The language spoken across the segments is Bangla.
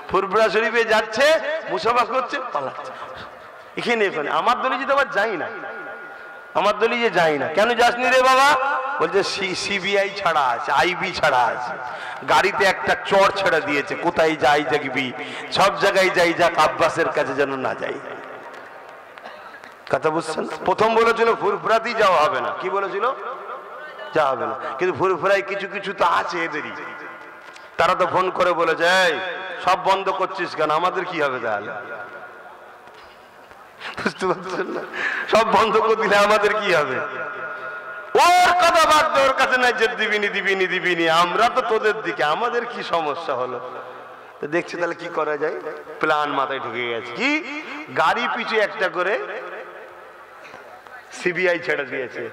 ফুরফুরা শরীফে যাচ্ছে, মুসাফা করছে, পালাচ্ছে। এখানে এখানে আমার দলি যেতে আবার যাই না, আমার দলি যে যাই না। কেন যাসনি রে বাবা? বলছে সিবিআই ছাড়া আছে, আইবি ছাড়া আছে, গাড়িতে একটা চর ছেড়ে দিয়েছে, কোথায় যাই দেখবি, সব জায়গায় যাই, যাক আব্বাসের কাছে যেন না যাই। কথা বুঝছেন? প্রথম বলেছিল ফুরফুরাতেই যাওয়া হবে না, কি বলেছিল? যাওয়া হবে না, কিন্তু ফুরফুরায় কিছু কিছু তো আছে এদেরই, তারা তো ফোন করে বলে যায় সব বন্ধ করছিস কেন, আমাদের কি হবে তাহলে? বুঝতে পারছেন না? সব বন্ধ করে দিলে আমাদের কি হবে? ওর কথা বাদ দে, ওর কাছে নাই যে দিবিনি দিবিনি দিবিনি, আমরা তো তোদের দিকে, আমাদের কি সমস্যা হলো? তো দেখছি তাহলে কি করা যায়, প্ল্যান মাথায় ঢুকে গেছে। কি? গাড়ি পিছু একটা করে সিবিআই ছেড়ে দিয়েছে,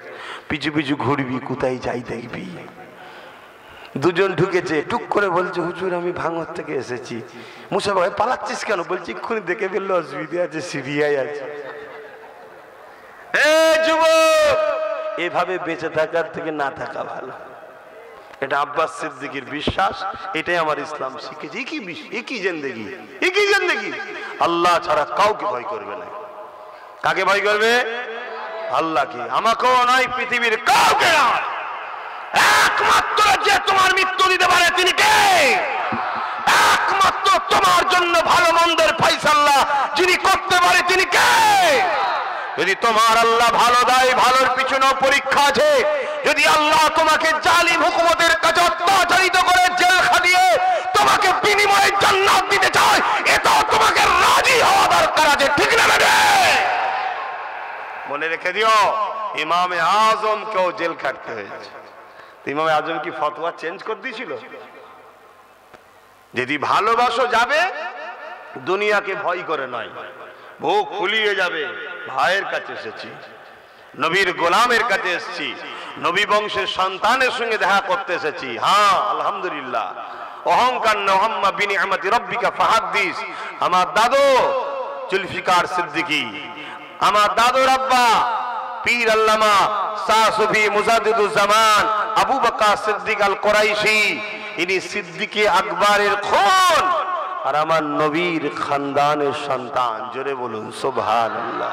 পিছু পিছু ঘুরবি, কোথায় যাই দেখবি। দুজন ঢুকেছে, টুক করে বলছে হুজুর আমি ভাঙর থেকে এসেছি। মুসা ভাই পালাচ্ছিস কেন? বলছি এক্ষুনি দেখে ফেললো, অসুবিধা আছে, সিবিআই আছে। যুবক, এভাবে বেঁচে থাকার থেকে না থাকা ভালো। এটা আব্বাস সিদ্দিকীর বিশ্বাস, এটাই আমার ইসলাম শিখেছে। একই জিন্দেগি, একই জিন্দেগি, আল্লাহ ছাড়া কাউকে ভয় করবে না। কাকে ভয় করবে? আল্লাহকে। আমাকেও নয়, পৃথিবীর কাউকে নয়, একমাত্র যে তোমার মৃত্যু দিতে পারে তিনি কে? একমাত্র তোমার জন্য ভালো মন্দের ফায়সালা যিনি করতে পারে তিনি কে? যদি তোমার আল্লাহ ভালো দেয়, ভালোর পিছনেও পরীক্ষা আছে। যদি আল্লাহ তোমাকে জালিম হুকুমতের কাছে অত্যাচারিত করে জেল খাটিয়ে তোমাকে বিনিময়ে জান্নাত দিতে চায়, এটাও তোমাকে রাজি হওয়া দরকার আছে, ঠিক না? মনে রেখে দিও, ইমামে আজম কেও জেল কাটতে হয়েছে। ইমামে আজম কি ফতোয়া চেঞ্জ করে দিয়েছিল? যদি ভালোবাসো যাবে, দুনিয়াকে ভয় করে নয়, বুক ফুলিয়ে যাবে। ভাইয়ের কাছে এসেছি, নবীর গোলামের কাছে এসেছি, নবী বংশের সন্তানের সঙ্গে দেখা করতে এসেছি। হ্যাঁ আলহামদুলিল্লাহ, অহংকার নহম্মা বিনিআমাতি রাব্বিকা ফাহাদ্দিস। আমার দাদু জুলফিকার সিদ্দিকী, আমার দাদুর আব্বা পীর আল্লামা শাহ সুফি মুজাদ্দিদুজ্জামান আবু বকর সিদ্দিক আল কুরাইশি, ইনি সিদ্দিকে আকবরের খুন আর আমার নবীর খানদানের সন্তান। জোরে বলুন সুবহানাল্লাহ।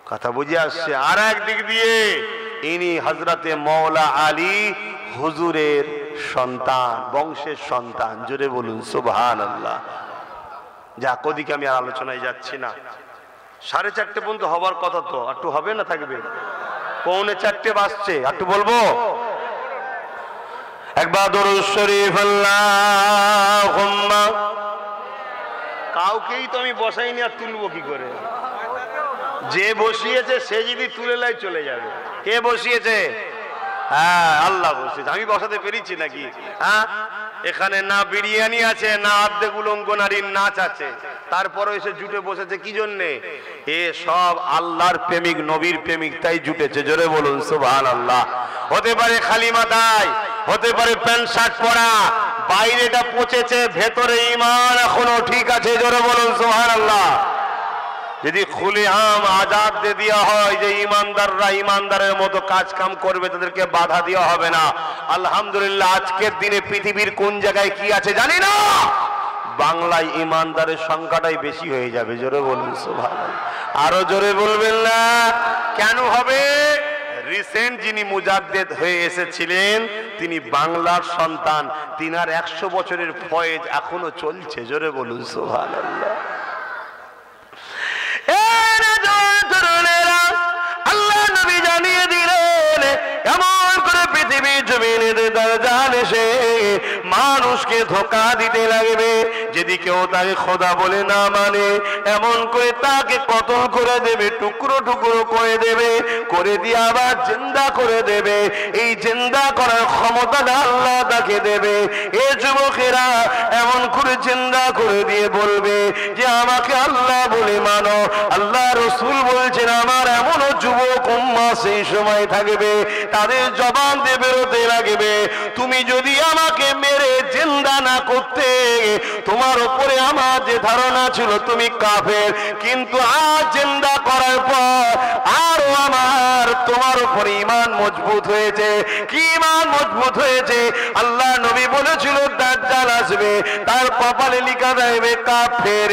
কথা বুঝে আসছে? আর একদিক দিয়ে ইনি হযরতে মাওলা আলী হুজুরের সন্তান, বংশের সন্তান। জোরে বলুন সুবহানাল্লাহ। যাক, ওদিকে আমি আর আলোচনায় যাচ্ছি না। 4:30 পর্যন্ত হবার কথা, তো একটু হবে না থাকবে? 3:45 বাজছে, একটু বলবো একবার দরুদ শরীফ আল্লাহুম্মা। কাউকেই তো আমি বসাইনি, আর তুলবো কি করে? যে বসিয়েছে সে যদি তুলে লাই চলে যাবে। কে বসিয়েছে? হ্যাঁ আল্লাহ বসিয়েছে, আমি বসাতে পেরেছি নাকি? হ্যাঁ, এখানে না বিরিয়ানি আছে, না আর্ধেক উলঙ্গ নারীর নাচ আছে, তারপরে এসে জুটে বসেছে কি জন্যে? এ সব আল্লাহর প্রেমিক, নবীর প্রেমিক, তাই জুটেছে। জোরে বলুন সুবহানাল্লাহ। হতে পারে খালি মাথায়, হতে পারে প্যান্ট শার্ট পরা, বাইরেটা পচেছে, ভেতরে ঈমান এখনো ঠিক আছে। জোরে বলুন সুবহানাল্লাহ। যদি খুলে আম আজাদ দিয়ে দেওয়া হয় যে ইমানদাররা ইমানদারের মতো কাজ কাম করবে, তাদেরকে বাধা দেওয়া হবে না। আলহামদুলিল্লাহ, আজকের দিনে পৃথিবীর কোন জায়গায় কি আছে জানি না, বাংলায় ইমানদারের সংখ্যাটাই বেশি হয়ে যাবে। জোরে বলুন সুবহানাল্লাহ। আরো জোরে বলবেন না? কেন হবে? রিসেন্ট যিনি মুজাদ্দেদ হয়ে এসেছিলেন তিনি বাংলার সন্তান, তিনার 100 বছরের ফয়েজ এখনো চলছে। জোরে বলুন সুবহানাল্লাহ। আল্লাহ নবী জানিয়ে দিলেন, এমন করে পৃথিবীর জমিনে দাজ্জাল এসে মানুষকে ধোঁকা দিতে লাগবে। যদি কেউ তাকে খোদা বলে না মানে, এমন করে তাকে কতল করে দেবে, টুকরো টুকরো করে দেবে, করে দিয়ে আবার জিন্দা করে দেবে। এই জিন্দা করার ক্ষমতাটা আল্লাহ তাকে দেবে। এ যুবকেরা এমন করে জিন্দা করে দিয়ে বলবে যে আমাকে আল্লাহ বলে মানো। আল্লাহ রাসূল বলছেন, আমার এমনও যুবক উম্মাহ সেই সময় থাকবে, তাদের জবান দিয়ে বেরোতে লাগবে, তুমি যদি আমাকে মেরে জিন্দা না করতে, তোমার উপরে আমার যে ধারণা ছিল তুমি কাফের, কিন্তু আজ জিন্দা করার পর আরো আমার তোমার উপর ঈমান মজবুত হয়েছে। কি ঈমান মজবুত হয়েছে? আল্লাহ নবী বলেছিল দাজ্জাল আসবে, তার কপালে লিখা থাকবে কাফের।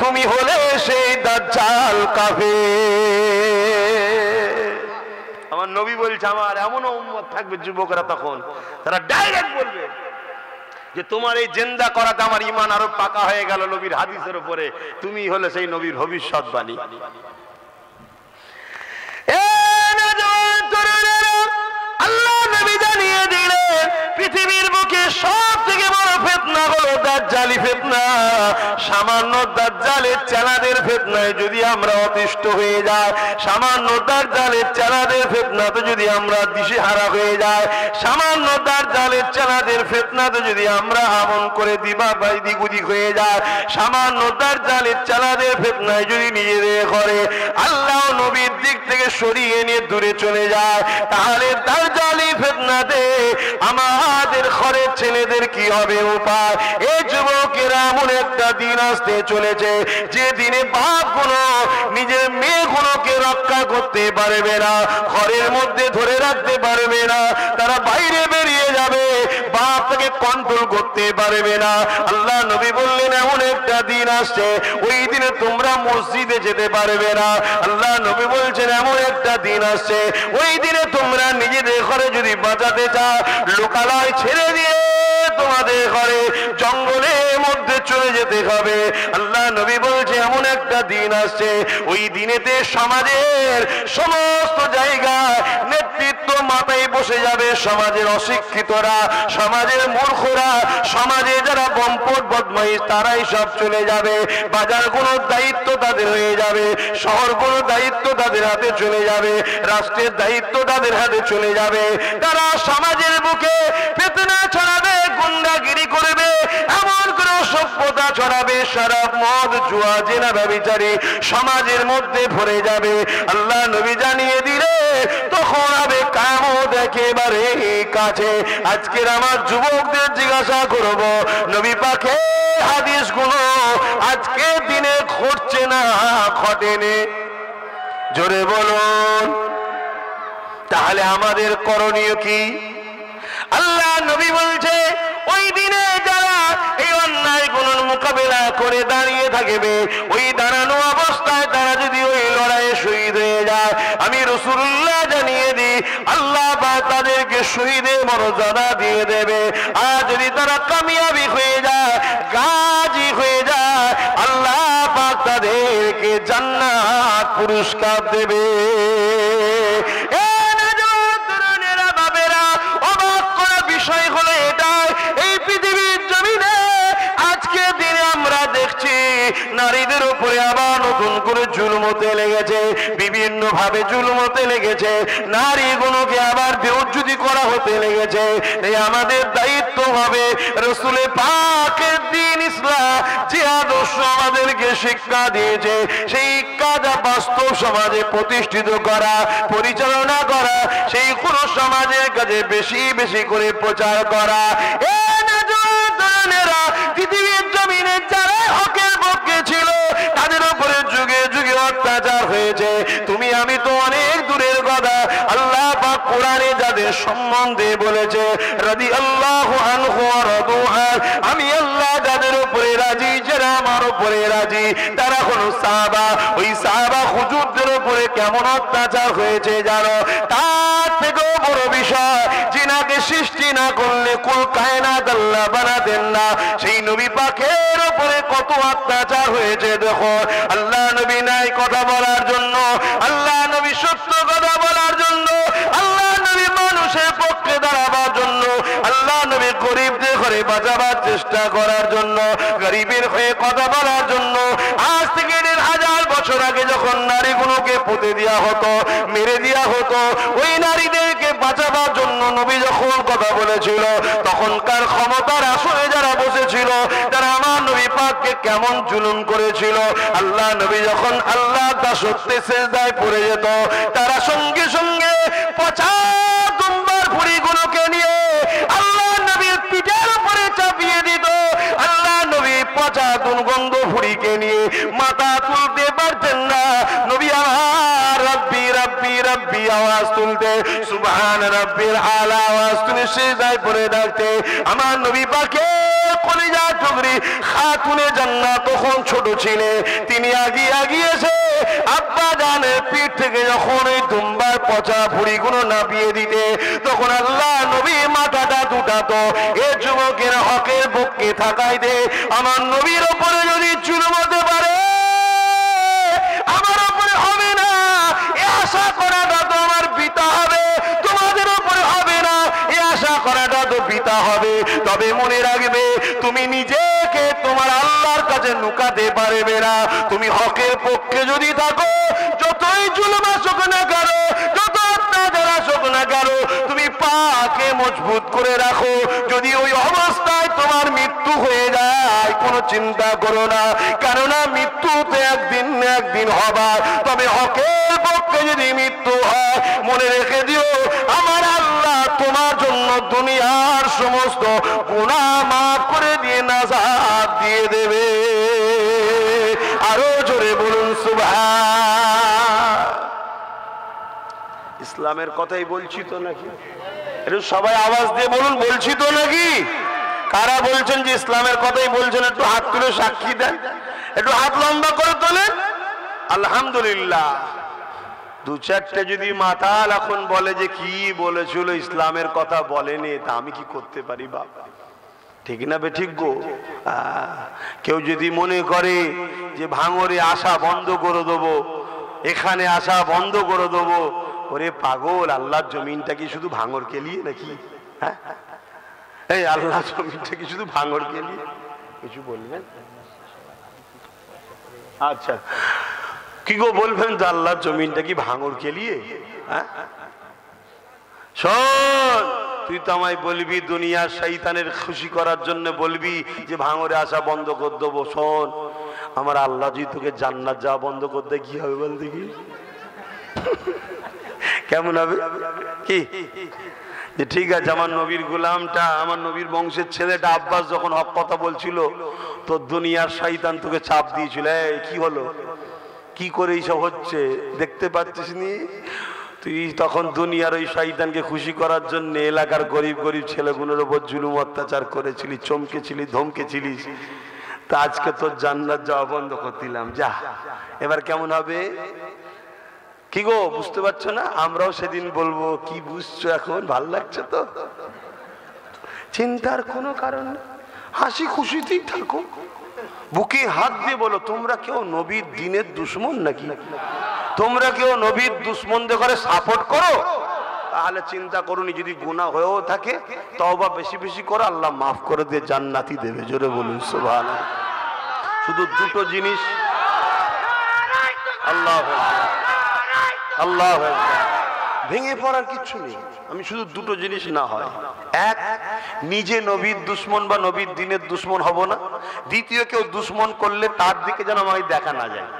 তুমি হলে সেই দাজ্জাল কাফের। আমার নবী বলছে আমার এমন উম্মত থাকবে যুবকরা, তখন তারা ডাইরেক্ট বলবে যে তোমার এই জিন্দা করাতে আমার ঈমান আরো পাকা হয়ে গেল নবীর হাদিসের উপরে, তুমি হলে সেই নবীর ভবিষ্যৎবাণী। আল্লাহ নবী জানিয়ে দিলেন পৃথিবীর বুকে সব থেকে বড় ফিতনা হলো দাজ্জালি ফিতনা। সামান্য দাজ্জালের চেলাদের ফিতনায় যদি আমরা অতিষ্ঠ হয়ে যাই, সামান্য দাজ্জালের চেলাদের ফিতনাতে যদি আমরা দিশেহারা হয়ে যাই, সামান্য দাজ্জালের চেলাদের ফিতনাতে যদি আমরা আমন করে দিবা বাই দিগুদিক হয়ে যায়, সামান্য দাজ্জালের চেলাদের ফিতনায় যদি নিজেদের করে আল্লাহ নবীর দিক থেকে সরিয়ে নিয়ে দূরে চলে যায়, তাহলে দাজ্জালি ফিতনাতে আমাদের ঘরের ছেলেদের কি হবে উপায়? এই যুবকেরা এমন একটা দিন আসতে চলেছে যে দিনে বাপ গুলো নিজের মেয়েগুলোকে রক্ষা করতে পারবে না, ঘরের মধ্যে ধরে রাখতে পারবে না, তারা বাইরে বেরিয়ে যাবে, বাপ তাকে কন্ট্রোল করতে পারবে না। আল্লাহ নবী বললেন এমন একটা দিন আসছে ওই দিনে তোমরা মসজিদে যেতে পারবে না। আল্লাহ নবী বলছেন এমন একটা দিন আসছে ওই দিনে তোমরা নিজেদের ঘরে যদি বাঁচাতে চাও, লোকালয় ছেড়ে দিয়ে তোমাদের ঘরে জঙ্গলের মধ্যে চলে যেতে হবে। আল্লাহ নবী বলছে এমন একটা দিন আসছে ওই দিনেতে সমাজের সমস্ত জায়গায় নেতৃত্ব মাথায় বসে যাবে সমাজের অশিক্ষিতরা, সমাজের মূর্খরা, সমাজে যারা বম্পট বদমাইশ তারাই সব চলে যাবে। বাজার কোনো দায়িত্ব তাদের হয়ে যাবে, শহর কোনো দায়িত্ব তাদের হাতে চলে যাবে, রাষ্ট্রের দায়িত্ব তাদের হাতে চলে যাবে। তারা সমাজের বুকে ফিতনা ছড়াবে, গুন্ডাগিরি করবে, এমন কোন সভ্যতা ছড়াবে, শরাব মদ জুয়া জেনা ব্যভিচারী সমাজের মধ্যে ভরে যাবে। আল্লাহ নবী জানিয়ে দিলে তখন হবে কিয়ামত একেবারে কাছে। আজকের আমার যুবকদের জিজ্ঞাসা করব নবী পাকের হাদিসগুলো আজকে দিনে ঘটছে না ঘটেনি? জোরে বলুন। তাহলে আমাদের করণীয় কি? আল্লাহ নবী বলছে ওই দিনে যারা এই অন্যায় গুলোর মোকাবেলা করে দাঁড়িয়ে থাকবে, ওই দাঁড়ানো অবস্থায় তারা যদি ওই লড়াইয়ে শহীদ হয়ে যায়, আমি রাসূলুল্লাহ জানিয়ে দিই আল্লাহ পাক তাদেরকে শহীদের মর্যাদা দিয়ে দেবে। আর যদি তারা কামিয়াবি হয়ে যায়, গাজী হয়ে যায়, আল্লাহ পাক তাদেরকে জান্নাত পুরস্কার দেবে। বিষয় হলো এটাই, এই পৃথিবীর জমিনে আজকে দিনে আমরা দেখছি নারীদের উপরে আবার নতুন করে জুলুম হতে লেগেছে, বিভিন্ন ভাবে জুলুম হতে লেগেছে, নারীগুলোকে আবার বেউজ্জতি করা হতে লেগেছে। এই আমাদের দায়িত্ব হবে রাসূল পাকের দ্বীন ইসলাম যে আদর্শ আমাদেরকে শিক্ষা দিয়েছে সেই কাজা বাস্তব সমাজে প্রতিষ্ঠিত করা, পরিচালনা করা, সেই কোন সমাজের কাজে বেশি বেশি করে প্রচার করা। পৃথিবীর জমিনে যারা হকের পক্ষে ছিল তাদের উপরে যুগে যুগে অত্যাচার হয়েছে। তুমি আমি তো অনেক দূরের কথা, আল্লাহ পাক কোরআনে যাদের সম্বন্ধে বলেছে রাদিয়াল্লাহু আনহু ওয়া রাদু আন, আমি আল্লাহ যাদের উপরে রাজি, যারা আমার উপরে রাজি, তারা হলো সাহাবা। ওই সাহাবা হুজুরদের উপরে কেমন অত্যাচার হয়েছে জানো? তার থেকেও বড় বিষয়, জিনাকে সৃষ্টি না করলে কুল কায়নাত আল্লাহ বানাতেন না। সেই নবী পাকের উপরে কত অত্যাচার হয়েছে দেখো। আল্লাহ নবী নাই কথা বলার জন্য, আল্লাহ নবী সত্য কথা বলার জন্য, আল্লাহ নবী মানুষের পক্ষে দাঁড়াবার জন্য, আল্লাহ নবী গরিবদের ঘরে বাঁচাবার চেষ্টা করার জন্য, গরিবের হয়ে কথা বলার জন্য। আজ থেকে 1000 বছর আগে যখন নারীগুলোকে পুঁতে দেওয়া হতো, মেরে দেওয়া হতো, ওই নারীদেরকে বাঁচাবার জন্য নবী যখন কথা বলেছিল, তখনকার ক্ষমতার আসনে যারা বসেছিল তারা আমার নবী পাককে কেমন জুলুম করেছিল। আল্লাহ নবী যখন আল্লাহ দাসত্বে সিজদায় পড়ে যেত, তারা সঙ্গে সঙ্গে 50 দুম্বার ভুঁড়িগুলোকে নিয়ে আল্লাহ নবীর পিঠের উপরে চাপিয়ে দিত। আল্লাহ নবী 50 দুর্গন্ধ ভুঁড়িকে নিয়ে মাথা তুলতে পারতেন না। নবী আমার রব্বি রব্বি রাব্বি আওয়াজ তুলতে, সুবহান রাব্বিল আলা আওয়াজ তুলে সিজদায় পড়ে ডাকতে। আমার নবী পাকের কলিজা টুকরি খাতুনে জান্নাত তখন ছোট ছিলেন, তিনি আগিয়েছে আব্বা জানের পিঠ থেকে যখন এই দুম্বার পচা ভুড়িগুলো নাপিয়ে দিতে, তখন আল্লাহ নবী মাথাটা দুটাতো, এ যুবকের হকের পক্ষে থাকাই দে। আমার নবীর ওপরে যদি চুল হতে পারে আমার ওপরে হবে না, এ আশা করাটা তো আমার পিতা হবে, তোমাদের ওপরে হবে না, এ আশা করাটা তো পিতা হবে। তবে মনে রাখবে, তুমি নিজেকে তোমার আল্লাহর কাছে লুকাতে পারবে না। তুমি হকের পক্ষে যদি থাকো, যতই জুলুম আসুক না কারো, যত অত্যাচার আসুক না কারো, তুমি পাকে মজবুত করে রাখো। যদি ওই অবস্থায় তোমার মৃত্যু হয়ে যায়, কোনো চিন্তা করো না, কেননা মৃত্যুতে একদিন না একদিন হবার। তবে হকের পক্ষে যদি মৃত্যু হয়, মনে রেখে দিও আমার আল্লাহ তোমার জন্য দুনিয়ার সমস্ত গুনাহ মাফ করে দিয়ে নাজাত দিয়ে দেবে। আরো জোরে বলুন সুবহান। ইসলামের কথাই বলছি তো নাকি? একটু সবাই আওয়াজ দিয়ে বলুন, বলছি তো নাকি? কারা বলছেন যে ইসলামের কথাই বলছেন একটু হাত তুলে সাক্ষী দেন, একটু হাত লম্বা করে তোলেন। আলহামদুলিল্লাহ। দু চারটে যদি মাতাল এখন বলে যে কি বলেছিল ইসলামের কথা বলেনি, তা আমি কি করতে পারি বাবা? ঠিক না বে ঠিক গো? কেউ যদি মনে করে যে ভাঙরে আসা বন্ধ করে দেবো, এখানে আসা বন্ধ করে দেবো, ওরে পাগল, আল্লাহর জমিনটা কি শুধু ভাঙর কেলিয়ে নাকি? হ্যাঁ, এই আল্লাহর জমিনটা কি শুধু ভাঙর কেলিয়ে? কিছু বলবেন? আচ্ছা, কি গো বলবেন তো, আল্লাহর জমিনটা কি ভাঙর কেলিয়ে? হ্যাঁ, শোন, তুই তো আমায় বলবি দুনিয়ার শয়তানের খুশি করার জন্য বলবি যে ভাঙরে আসা বন্ধ করে দেবো। শোন, আমার আল্লাহ যদি তোকে জান্নাত যাওয়া বন্ধ করতে, কি হবে বল দেখি? কেমন হবে? কি যে ঠিক আছে, আমার নবীর গোলামটা, আমার নবীর বংশের ছেলেটা আব্বাস যখন হক কথা বলছিল, তো দুনিয়ার শয়তান তোকে চাপ দিয়েছিল, এই কি হলো, কি করে এইসব হচ্ছে দেখতে পাচ্ছিস নি? তুই তখন দুনিয়ার ওই শয়তানকে খুশি করার জন্য এলাকার গরিব গরিব ছেলেগুলোর উপর জুলুম অত্যাচার করেছিলি, চমকেছিলি, ধমকেছিলিস। তা আজকে তোর জান্নাত যাওয়া বন্ধ করে দিলাম, যা। এবার কেমন হবে? কি গো বুঝতে পারছো না? আমরাও সেদিন বলবো, কি বুঝছো এখন? ভাল লাগছে তো? চিন্তার কোনো কারণ নেই, হাসি খুশিতেই থাকো, বুকে হাত দিয়ে বলো, তোমরা কেউ নবীর দ্বীনের দুশমন নাকি? তোমরা কেউ নবীর দুশমনদের করে সাপোর্ট করো? তাহলে চিন্তা করুনি, যদি গুনাহ হয়েও থাকে তওবা বেশি বেশি করো, আল্লাহ মাফ করে দিয়ে জান্নাতি দেবে। জোরে বলুন সুবহানাল্লাহ। শুধু দুটো জিনিস, আল্লাহ আল্লাহ, ভেঙে পড়ার কিচ্ছু নেই। আমি শুধু দুটো জিনিস না হয়, এক, নিজে নবীর দুশমন বা নবীর দ্বীনের দুশমন হব না। দ্বিতীয়, কেউ দুশমন করলে তার দিকে যেন আমায় দেখা না যায়।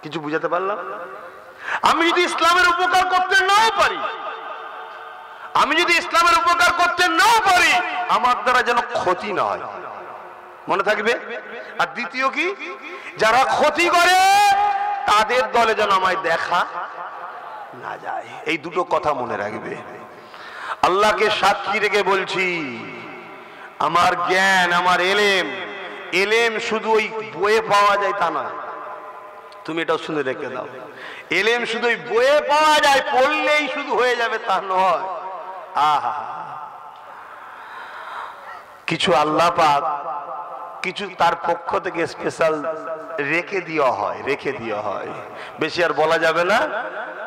কিছু বুঝাতে পারলাম? আমি যদি ইসলামের উপকার করতে নাও পারি, আমি যদি ইসলামের উপকার করতে নাও পারি, আমার দ্বারা যেন ক্ষতি না হয়, মনে থাকবে। আর দ্বিতীয় কি, যারা ক্ষতি করে তাদের দলে যেন আমায় দেখা না যায়। এই দুটো কথা মনে রাখবে। আল্লাহকে সাক্ষী রেখে বলছি, আমার জ্ঞান, আমার এলেম শুধু ওই বইয়ে পাওয়া যায় তা নয়। তুমি এটা শুনে রেখে দাও, এলেম শুধু ওই বইয়ে পাওয়া যায়, পড়লেই শুধু হয়ে যাবে তা নয়। আহা, কিছু আল্লাহ পাক কিছু তার পক্ষ থেকে স্পেশাল রেখে দেওয়া হয়, বেশি আর বলা যাবে না।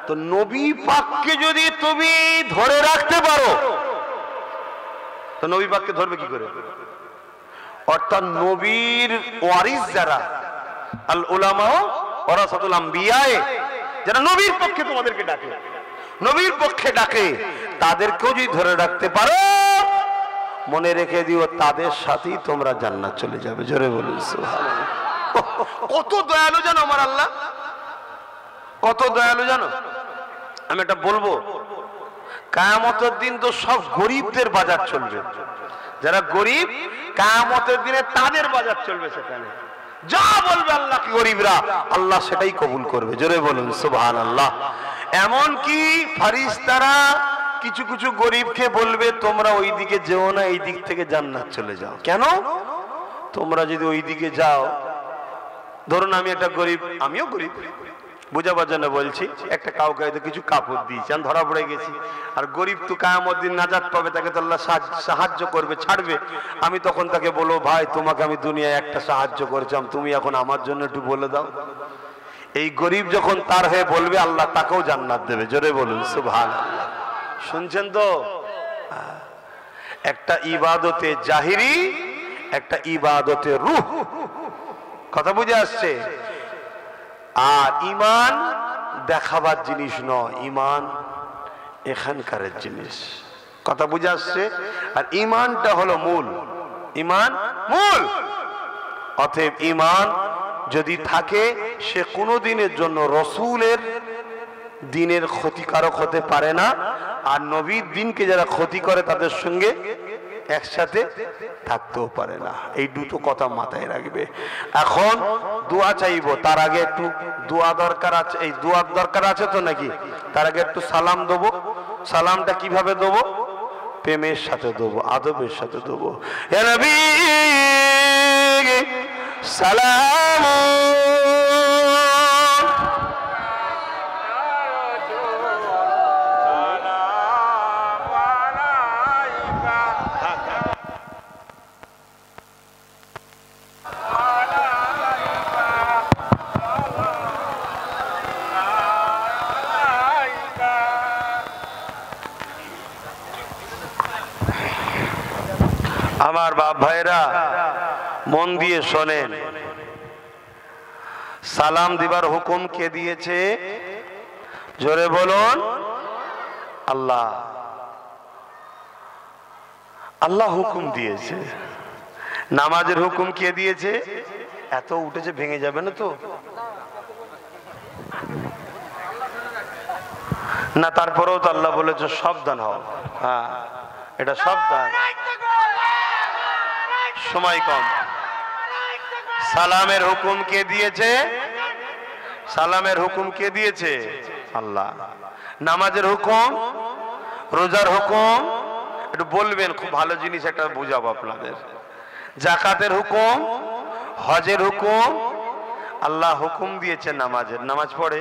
তো নবী পাককে যদি তুমি ধরে রাখতে পারো, তো নবী পাককে ধরবে কি করে? অর্থাৎ নবীর ওয়ারিস যারা, আল উলামা ওয়ারাসাতুল আম্বিয়া, যারা নবীর পক্ষে তোমাদেরকে ডাকে, নবীর পক্ষে ডাকে, তাদেরকেও যদি ধরে রাখতে পারো, মনে রেখে দিও তাদের সাথেই তোমরা জান্নাত চলে যাবে। জোরে বলুন সুবহানাল্লাহ। কত দয়ালু জানো আমার আল্লাহ, কত দয়ালু জানো। আমি এটা বলবো, কিয়ামতের দিন তো সব গরিবদের বাজার চলবে, যারা গরিব কিয়ামতের দিনে তাদের বাজার চলবে। সেখানে যা বলবে আল্লাহ কি গরিবরা, আল্লাহ সেটাই কবুল করবে। জোরে বলুন সুবহানাল্লাহ। এমন কি ফারিস্তারা কিছু কিছু গরিবকে বলবে তোমরা ওই দিকে যেও না, এই দিক থেকে জান্নাত চলে যাও। কেন? তোমরা যদি ওই দিকে যাও, ধরুন আমি একটা গরিব, আমিও গরিব, বুঝাবার জন্য বলছি, একটা কাউকে হয়তো কিছু কাপড় দিয়েছি, আমি ধরা পড়ে গেছি, আর গরিব তো কিয়ামত দিন নাজাত পাবে, তাকে তো আল্লাহ সাহায্য করবে, ছাড়বে। আমি তখন তাকে বলবো, ভাই তোমাকে আমি দুনিয়ায় একটা সাহায্য করেছিলাম, তুমি এখন আমার জন্য একটু বলে দাও। এই গরিব যখন তার হয়ে বলবে, আল্লাহ তাকেও জান্নাত দেবে। জোরে বলুন সুবহানাল্লাহ। শুনছেন তো? একটা ইবাদতে জাহিরি, একটা ইবাদতে রূহ, কথা বুঝে আসছে? আর ঈমান দেখাবার জিনিস নয়, ঈমান এখানকার জিনিস, কথা বুঝে আসছে? আর ঈমানটা হলো মূল, ঈমান মূল। অতএব ঈমান যদি থাকে, সে কোনো দিনের জন্য রসুলের দিনের ক্ষতিকারক হতে পারে না, আর নবীর দিনকে যারা ক্ষতি করে তাদের সঙ্গে একসাথে থাকতেও পারে না। এই দুটো কথা মাথায় রাখবে। এখন দোয়া চাইবো, তার আগে একটু দোয়া দরকার আছে। এই দোয়ার দরকার আছে তো নাকি? তার আগে একটু সালাম দেবো। সালামটা কিভাবে দেবো? প্রেমের সাথে দেবো, আদবের সাথে দেবো। ইয়া নবী সালাম আমার বাপ ভাইরা মন দিয়ে শোনেন। সালাম দিবার হুকুম কে দিয়েছে? জোরে বলুন। আল্লাহ। আল্লাহ হুকুম দিয়েছে। নামাজের হুকুম কে দিয়েছে? এত উঠেছে ভেঙে যাবে না তো? না, তারপরেও তো আল্লাহ বলেছে সাবধান হও। হ্যাঁ, এটা সাবধান, সময় কম। সালামের হুকুম কে দিয়েছে? সালামের হুকুম কে দিয়েছে? আল্লাহ। নামাজের হুকুম, রোজার হুকুম, একটু বলবেন, খুব ভালো জিনিস একটা বুঝাবো আপনাদের। যাকাতের হুকুম, হজের হুকুম, আল্লাহ হুকুম দিয়েছে নামাজের। নামাজ পড়ে?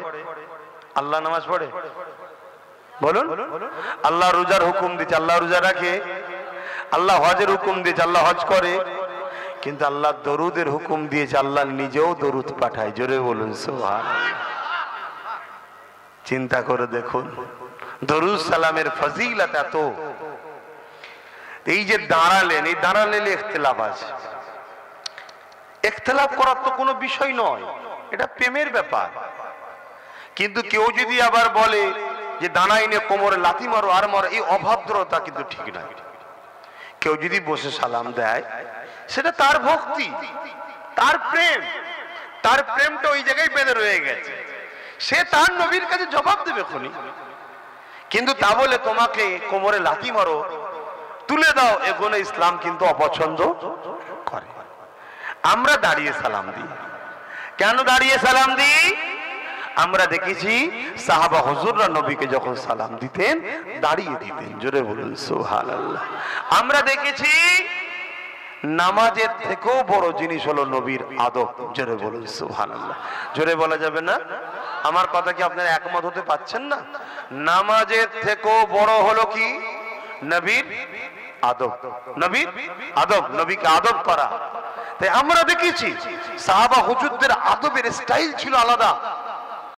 আল্লাহ নামাজ পড়ে? বলুন। আল্লাহ রোজার হুকুম দিয়েছে, আল্লাহ রোজা রাখে। আল্লাহ হজের হুকুম দিয়েছে, আল্লাহ হজ করে। কিন্তু আল্লাহ দরুদের হুকুম দিয়েছে, আল্লাহ নিজেও দরুদ পাঠায়। জোরে বলুন সুবহানাল্লাহ। চিন্তা করে দেখুন, দরুদ সালামের ফজিলত এত। এই যে দাঁড়ালেন, এই দাঁড়ালেন ইখতিলাফ আছে। ইখতিলাফ করার তো কোনো বিষয় নয়, এটা প্রেমের ব্যাপার। কিন্তু কেউ যদি আবার বলে যে দাঁড়াইনে কোমরে লাথি মারো আর মারো, এই অভদ্রতা কিন্তু ঠিক নয়। কেউ যদি বসে সালাম দেয়, সেটা তার ভক্তি, তার প্রেম, তার প্রেমটা ওই জায়গায় বেঁধে রয়ে গেছে। সে তার নবীর কাছে জবাব দেবে খুনি। কিন্তু তা বলে তোমাকে কোমরে লাথি মারো, তুলে দাও, এগুলো ইসলাম কিন্তু অপছন্দ করে। আমরা দাঁড়িয়ে সালাম দিই। কেন দাঁড়িয়ে সালাম দিই? আমরা দেখেছি সাহাবা হুজুররা নবীকে যখন সালাম দিতেন দাঁড়িয়ে দিতেন। জোরে বলুন সুবহানাল্লাহ। আমরা দেখেছি নামাজের থেকেও বড় জিনিস হলো নবীর আদব। জোরে বলুন সুবহানাল্লাহ। জোরে বলা যাবে না? আমার কথা কি আপনারা একমত হতে পারছেন না? নামাজের থেকেও বড় হলো কি? নবীর আদব। নবীর আদব, নবীকে আদব করা। তাই আমরা দেখেছি সাহাবা হুজুরদের আদবের স্টাইল ছিল আলাদা।